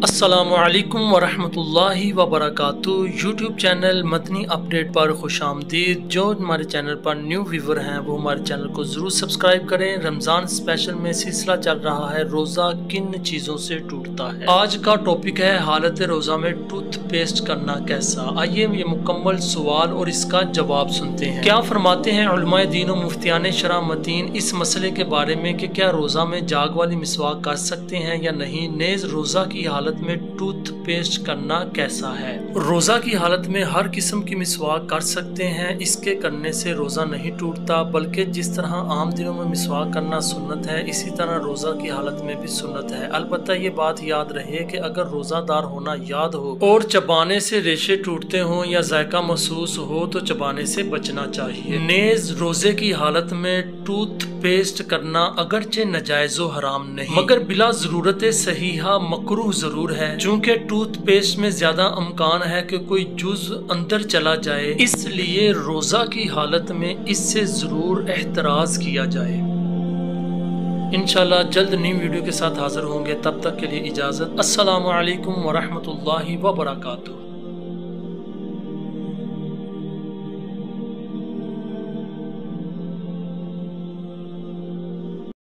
السلام علیکم ورحمۃ اللہ وبرکاتہ۔ یوٹیوب چینل مدنی اپڈیٹ پر خوش آمدید۔ جو ہمارے چینل پر نیو ویور ہیں وہ ہمارے چینل کو ضرور سبسکرائب کریں۔ رمضان اسپیشل میں سلسلہ چل رہا ہے روزہ کن چیزوں سے ٹوٹتا ہے۔ آج کا ٹاپک ہے حالت روزہ میں ٹوتھ پیسٹ کرنا کیسا۔ آئیے یہ مکمل سوال اور اس کا جواب سنتے ہیں۔ کیا فرماتے ہیں علماء دین و مفتیان شرع مدین اس مسئلے کے بارے میں کہ کیا روزہ میں جاگ والی مسواک کر سکتے ہیں یا نہیں، نیز روزہ کی حالت میں ٹوتھ پیسٹ کرنا کیسا ہے۔ روزہ کی حالت میں ہر قسم کی مسواک کر سکتے ہیں، اس کے کرنے سے روزہ نہیں ٹوٹتا، بلکہ جس طرح عام دنوں میں مسواک کرنا سنت ہے اسی طرح روزہ کی حالت میں بھی سنت ہے۔ البتہ یہ بات یاد رہے کہ اگر روزہ دار ہونا یاد ہو اور چبانے سے ریشے ٹوٹتے ہوں یا ذائقہ محسوس ہو تو چبانے سے بچنا چاہیے۔ نیز روزے کی حالت میں ٹوتھ پیسٹ کرنا اگرچہ ناجائز و حرام نہیں مگر بلا ضرورت صحیحہ مکروہ ضرور ہے، چونکہ ٹوتھ پیسٹ میں زیادہ امکان ہے کہ کوئی جز اندر چلا جائے، اس لیے روزہ کی حالت میں اس سے ضرور احتراز کیا جائے۔ انشاءاللہ جلد نئی ویڈیو کے ساتھ حاضر ہوں گے، تب تک کے لیے اجازت۔ السلام علیکم ورحمۃ اللہ وبرکاتہ۔